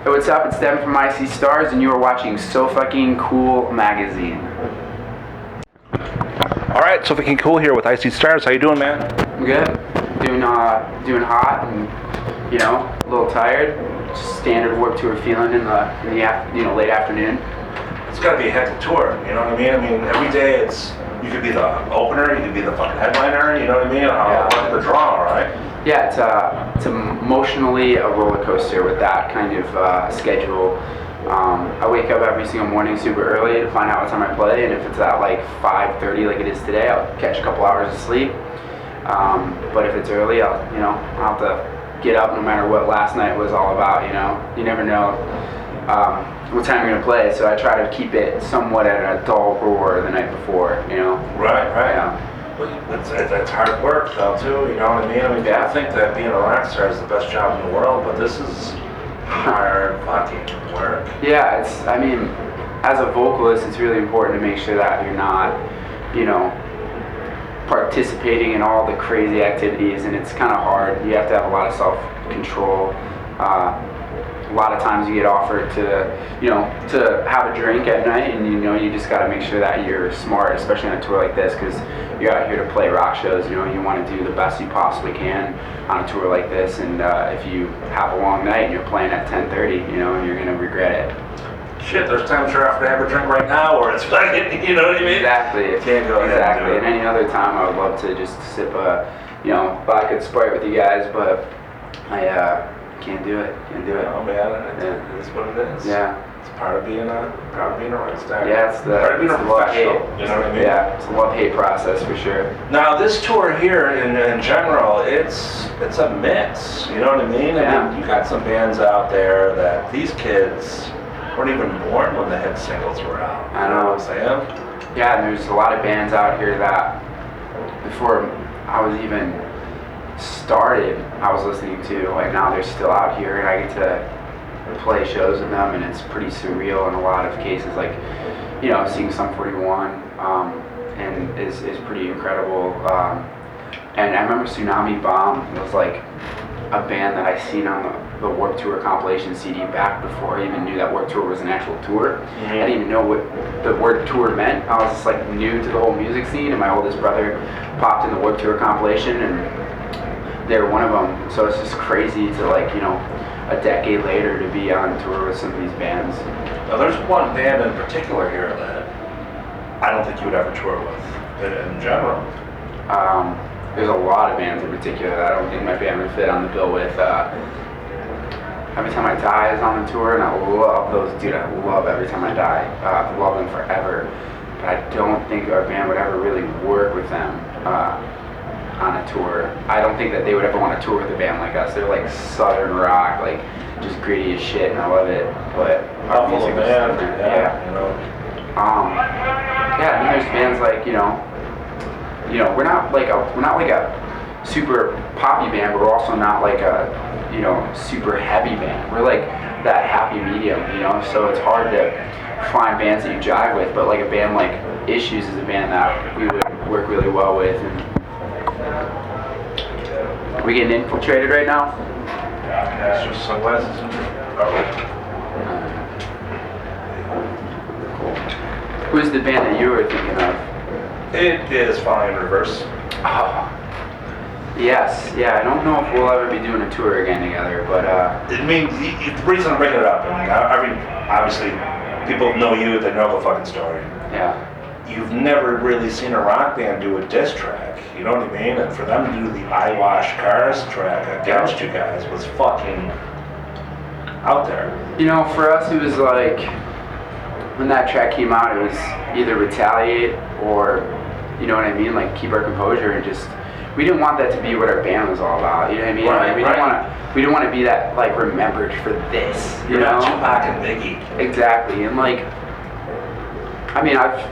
Hey, what's up? It's Devin from IC Stars, and you are watching So Fucking Cool Magazine. All right, So Fucking Cool here with IC Stars. How you doing, man? I'm good. Doing hot and a little tired. Just standard Warped Tour feeling in the late afternoon. It's got to be a hectic tour. You know what I mean? I mean, every day you could be the opener, you could be the fucking headliner. You know what I mean? Look at the draw, right? Yeah, it's emotionally a roller coaster with that kind of schedule. I wake up every single morning super early to find out what time I play, and if it's at like 5:30 like it is today, I'll catch a couple hours of sleep. But if it's early, I'll have to get up no matter what last night was all about. You never know what time you're gonna play, so I try to keep it somewhat at a dull roar the night before. Right. Yeah. It's hard work though too. You know what I mean? I mean, Yeah. I think that being a rock star is the best job in the world, but this is hard fucking work. Yeah, as a vocalist, it's really important to make sure that you're not, participating in all the crazy activities, and it's kind of hard. You have to have a lot of self-control. A lot of times you get offered to have a drink at night, and you just got to make sure that you're smart, especially on a tour like this, because you're out here to play rock shows. You want to do the best you possibly can on a tour like this, and if you have a long night and you're playing at 10:30, you're gonna regret it. Shit, there's times you're off to have a drink right now, or it's fucking, you know what I mean? Exactly. Can't go ahead and do it. And any other time, I would love to just sip a, vodka and Sprite with you guys, but I can't do it. Oh man, it is what it is. Yeah. It's part of being a rock star. Yeah, it's part of being a professional. You know what I mean? Yeah, it's a love-hate process for sure. Now this tour here, in general, it's a mix. You know what I mean? Yeah. I mean, you got some bands out there that these kids weren't even born when the hit singles were out. I know. You know what I'm saying? Yeah, and there's a lot of bands out here that before I was even started, I was listening to. Like now they're still out here, and I get to play shows with them, and it's pretty surreal in a lot of cases. Like, seeing Sum 41 and is pretty incredible. And I remember Tsunami Bomb was like a band that I seen on the Warped Tour compilation CD back before I even knew that Warped Tour was an actual tour. Mm-hmm. I didn't even know what the word tour meant. I was just like new to the whole music scene, and my oldest brother popped in the Warped Tour compilation, and they were one of them. So it's just crazy to a decade later to be on tour with some of these bands. Now there's one band in particular here that I don't think you would ever tour with, in general. There's a lot of bands in particular that I don't think my band would fit on the bill with. Every Time I Die is on the tour, and I love those, dude. I love Every Time I Die. I love them forever. But I don't think our band would ever really work with them on a tour. I don't think that they would ever want to tour with a band like us. They're like southern rock, like just gritty as shit, and I love it. But our music is different. Yeah. Yeah, and there's bands like we're not like a super poppy band, but we're also not like a super heavy band. We're like that happy medium, so it's hard to find bands that you jive with, but like a band like Issues is a band that we would work really well with. And are we getting infiltrated right now? Yeah, it's just sunglasses and Who's the band that you were thinking of? It is Falling in Reverse. Oh, yes. Yeah, I don't know if we'll ever be doing a tour again together, but I mean, the reason I'm bringing it up, I mean, obviously, people know you, they know the fucking story. yeah. You've never really seen a rock band do a diss track, you know what I mean? And for them to do the I Wash Cars track against you guys was fucking out there. For us, it was like, when that track came out, it was either retaliate or, you know what I mean, like keep our composure, and just, we didn't want that to be what our band was all about, you know what I mean? Right, we didn't want to be that, like, remembered for this, You're not Tupac and Biggie. Exactly, and like, I mean, I've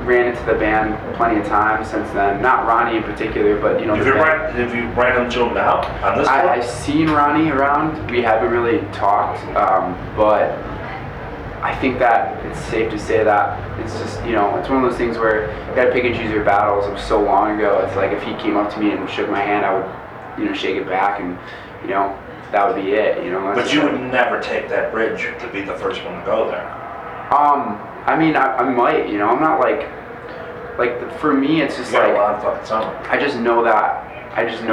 ran into the band plenty of times since then. Not Ronnie in particular, but Have you ran into him now on this tour? I've seen Ronnie around. We haven't really talked, but I think that it's safe to say that it's just, it's one of those things where you gotta pick and choose your battles. It was so long ago. It's like if he came up to me and shook my hand, I would, shake it back, and, that would be it, you know. But you would never take that bridge to be the first one to go there. I mean, I might, you know. I'm not like for me, it's just You got like a long fucking summer. I just know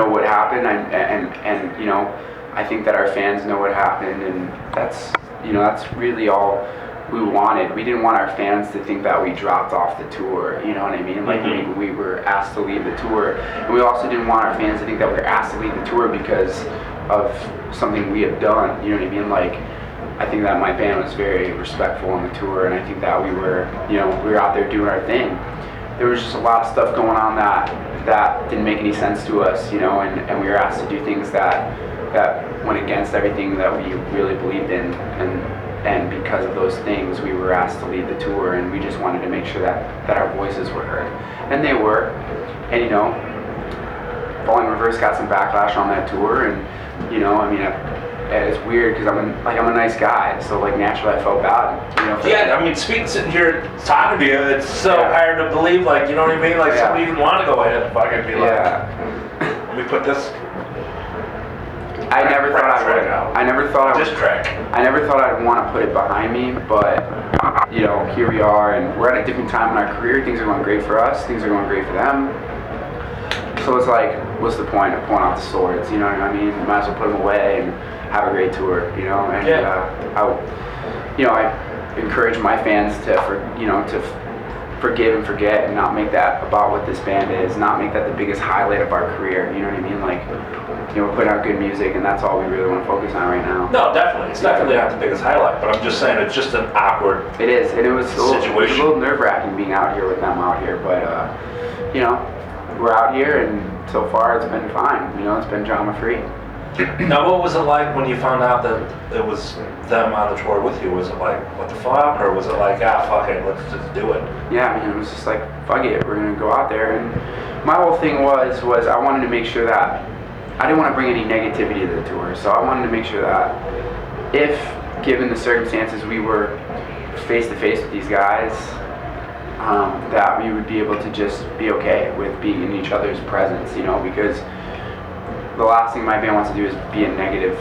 what happened, and you know, I think that our fans know what happened, and that's, you know, that's really all we wanted. We didn't want our fans to think that we dropped off the tour, you know what I mean? Like we were asked to leave the tour, and we also didn't want our fans to think that we were asked to leave the tour because of something we have done, you know what I mean? Like, I think that my band was very respectful on the tour, and I think that we were, you know, we were out there doing our thing. There was just a lot of stuff going on that didn't make any sense to us, you know, and we were asked to do things that went against everything that we really believed in, and because of those things, we were asked to leave the tour, and we just wanted to make sure that our voices were heard, and they were. And you know, Falling Reverse got some backlash on that tour, and you know, I mean, it's weird because I'm a nice guy, so like naturally I felt bad, you know. Yeah, I mean, sitting here talking to you, it's so hard to believe, like, you know what I mean? Like, somebody even want to go ahead and fucking be like, let me put this. I never thought I would. I never thought I'd want to put it behind me, but you know, here we are, and we're at a different time in our career. Things are going great for us. Things are going great for them. So it's like, what's the point of pulling out the swords? You know what I mean? You might as well put them away and have a great tour. You know, and I encourage my fans to forgive and forget, and not make that about what this band is. Not make that the biggest highlight of our career. You know what I mean? Like, you know, we're putting out good music, and that's all we really want to focus on right now. No, definitely. It's definitely not the biggest highlight, but I'm just saying it's just an awkward It is, and it was a situation. little nerve-wracking being out here with them out here, but, you know, we're out here, and so far it's been fine. You know, it's been drama-free. Now, what was it like when you found out that it was them on the tour with you? Was it like, what the fuck? Or was it like, fuck it, let's just do it? Yeah, I mean, it was just like, fuck it, we're going to go out there. And my whole thing was I wanted to make sure that I didn't want to bring any negativity to the tour, so I wanted to make sure that if, given the circumstances, we were face-to-face with these guys, that we would be able to just be okay with being in each other's presence, you know, because the last thing my band wants to do is be a negative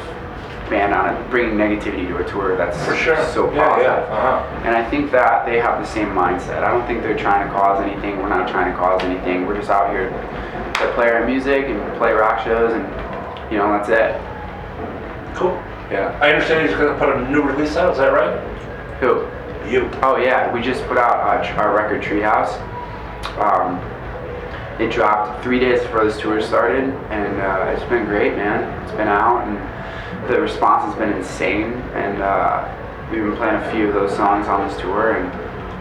band on it, bringing negativity to a tour that's For sure. so positive. Yeah. And I think that they have the same mindset. I don't think they're trying to cause anything. We're not trying to cause anything. We're just out here to play our music and play rock shows, and you know, that's it. Cool. Yeah. I understand you're going to put a new release out, is that right? Who? You. Oh yeah, we just put out our record Treehouse. It dropped 3 days before this tour started, and it's been great, man. It's been out, and the response has been insane, and we've been playing a few of those songs on this tour, and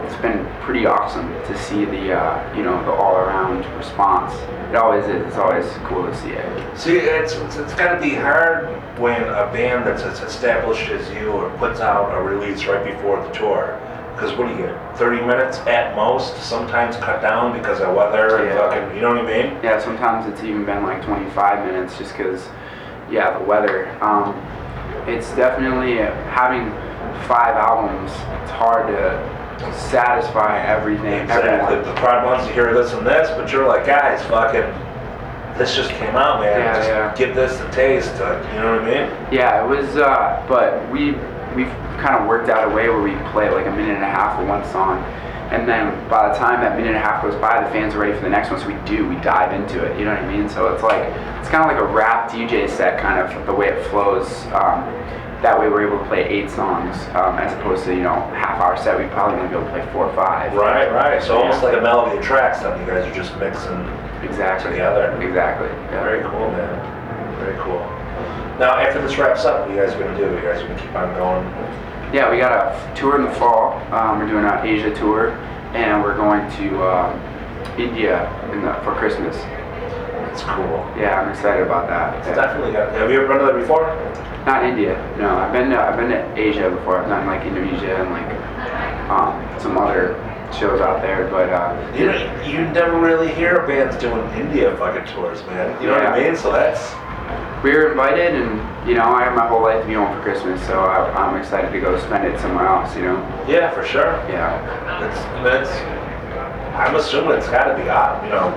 it's been pretty awesome to see the the all-around response. It always is. It's always cool to see it. See, it's got to be hard when a band that's as established as you puts out a release right before the tour. Because what do you get? 30 minutes at most, sometimes cut down because of weather and fucking, you know what I mean? Yeah, sometimes it's even been like 25 minutes just because, the weather. It's definitely, having 5 albums, it's hard to satisfy everything. Exactly. Everyone. The crowd wants to hear this and this, but you're like, guys, fucking, this just came out, man. Just give this a taste, you know what I mean? Yeah, it was, but we've kind of worked out a way where we play like a minute and a half of one song, and then by the time that minute and a half goes by, the fans are ready for the next one, so we dive into it, you know what I mean? So it's kind of like a rap DJ set, kind of the way it flows. That way we're able to play 8 songs, as opposed to, half-hour set, we'd probably only be able to play 4 or 5. Right. So almost like a melody of tracks that you guys are just mixing together. Exactly. Yeah. Very cool, man. Very cool. Now, after this wraps up, what are you guys going to do? You guys are going to keep on going? Yeah, we got a tour in the fall. We're doing an Asia tour, and we're going to India for Christmas. That's cool. Yeah, I'm excited about that. It's definitely got. Have you ever been to that before? Not India. No, I've been to Asia before. I've done like Indonesia and like some other shows out there, but you never really hear bands doing India fucking tours, man. You know what I mean? So that's. We were invited, and I have my whole life to be home for Christmas, so I'm excited to go spend it somewhere else. Yeah, for sure. Yeah. That's. I'm assuming it's got to be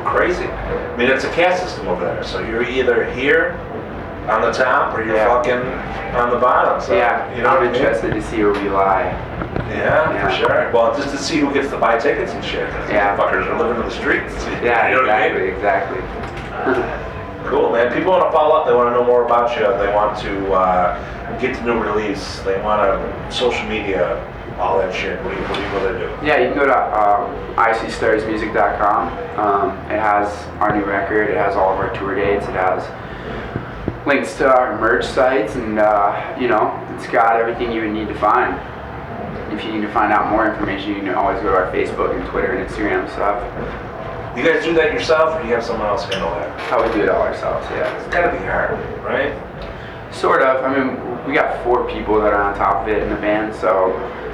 crazy. I mean, it's a caste system over there, so you're either here on the top or you're Yeah. fucking on the bottom. So, Yeah, you know what I'm I mean? interested to see where we lie. Yeah, Yeah. for sure. Well, just to see who gets to buy tickets and shit. 'Cause Yeah. these fuckers are living in the streets. Yeah, You know what I mean? exactly. Cool, man. People want to follow up. They want to know more about you. They want to get the new release. They want to social media, all that shit. What do they do? Yeah, you can go to icstarsmusic.com. It has our new record. It has all of our tour dates. It has links to our merch sites, and it's got everything you would need to find. If you need to find out more information, you can always go to our Facebook and Twitter and Instagram stuff. You guys do that yourself, or do you have someone else handle that? How we do it all ourselves, yeah. It's gotta be hard, right? Sort of. I mean, we got 4 people that are on top of it in the band, so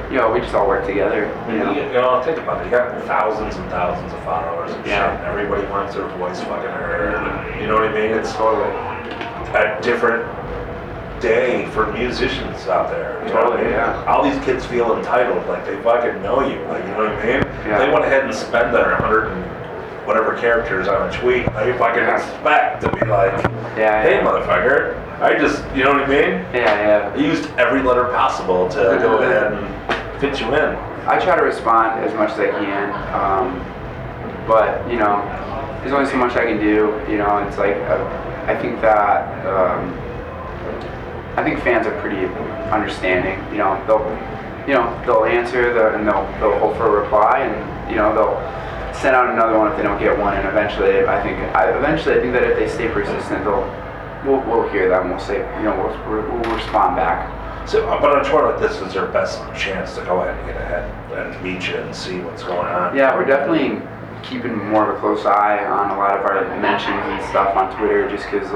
we just all work together. Think about it. You got thousands and thousands of followers and Yeah. shit. Everybody wants their voice fucking heard. You know what I mean? It's Totally. a different day for musicians out there. You know what I Totally, mean? yeah. All these kids feel entitled, like they fucking know you. Like, you know what I mean? Yeah. They went ahead and spent their 100 and whatever characters on a tweet. They fucking expect to be like, Yeah, hey, yeah. motherfucker. You know what I mean? Yeah. I used every letter possible to go ahead and fit you in. I try to respond as much as I can, but there's only so much I can do. It's like I think that I think fans are pretty understanding. They'll answer and they'll hope for a reply, and they'll send out another one if they don't get one, and eventually I think that if they stay persistent, we'll hear them. We'll say we'll respond back. So, but on a tour like this is their best chance to go ahead and get ahead and meet you and see what's going on. Yeah, we're definitely keeping more of a close eye on a lot of our mentions and stuff on Twitter, just because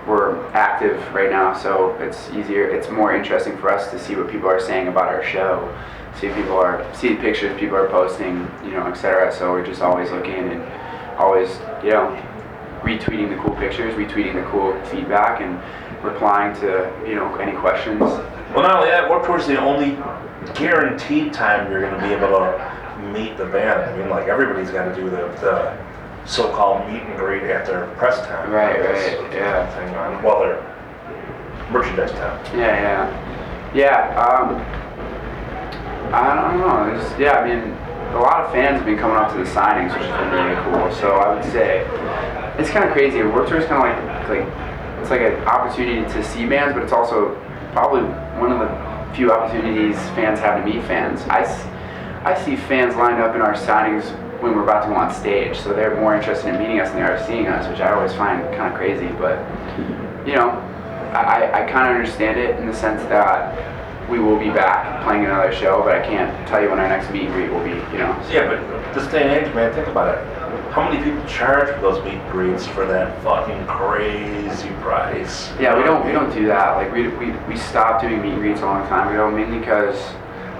we're active right now, so it's easier. It's more interesting for us to see what people are saying about our show, see the pictures people are posting, etc. So we're just always looking and always, retweeting the cool pictures, retweeting the cool feedback, and replying to any questions. Well, not only that, Warped Tour is the only guaranteed time you're going to be able to meet the band. I mean, like everybody's got to do the so-called meet and greet at their press time. Right, yeah. Thing on, well, their merchandise time. Yeah. I don't know. I mean, a lot of fans have been coming up to the signings, which has been really cool. So I would say it's kind of crazy. Warped Tour is kind of like it's like an opportunity to see bands, but it's also probably one of the few opportunities fans have to meet fans. I see fans lined up in our signings when we're about to go on stage, so they're more interested in meeting us than they are seeing us, which I always find kind of crazy. But I kind of understand it in the sense that we will be back playing another show, but I can't tell you when our next meet and greet will be. Yeah, but this day and age, man, think about it. How many people charge for those meet and greets for that fucking crazy price? Yeah, we don't do that. Like we stopped doing meet and greets a long time ago, mainly because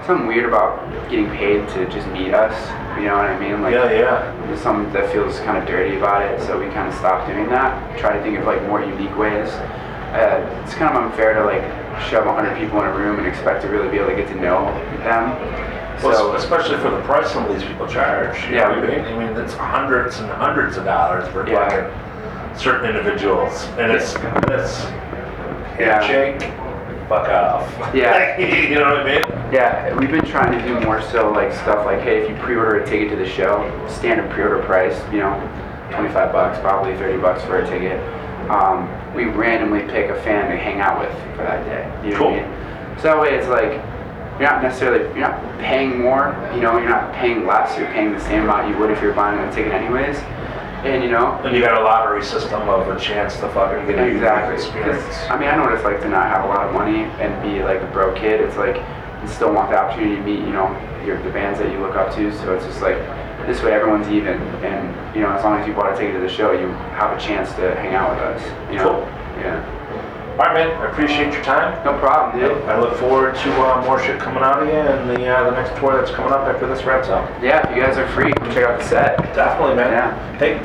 something weird about getting paid to just meet us. You know what I mean? Like, Yeah. There's something that feels kind of dirty about it, so we kind of stopped doing that. Try to think of more unique ways. It's kind of unfair to shove 100 people in a room and expect to really be able to get to know them. Well, especially for the price some of these people charge. You Yeah, know what I mean, it's hundreds and hundreds of dollars for Yeah. fucking certain individuals, and it's this Yeah. handshake, fuck off. Yeah. You know what I mean? Yeah, we've been trying to do more so stuff like, hey, if you pre-order a ticket to the show, standard pre-order price, $25, probably $30 for a ticket. We randomly pick a fan to hang out with for that day. You know Cool. what I mean? So that way it's you're not paying more, you're not paying less, you're paying the same amount you would if you're buying a ticket anyways. And And you got a lottery system of a chance to fucking get a unique exactly. experience. I mean, I know what it's like to not have a lot of money and be like a broke kid. It's like you still want the opportunity to meet, the bands that you look up to. So it's just like this way everyone's even, and as long as you bought a ticket to the show, you have a chance to hang out with us. Cool. Yeah. All right, man. I appreciate your time. No problem, dude. I look forward to more shit coming out of you and the next tour that's coming up after this wraps up. Yeah, if you guys are free, come check out the set. Definitely, man. Yeah. Hey,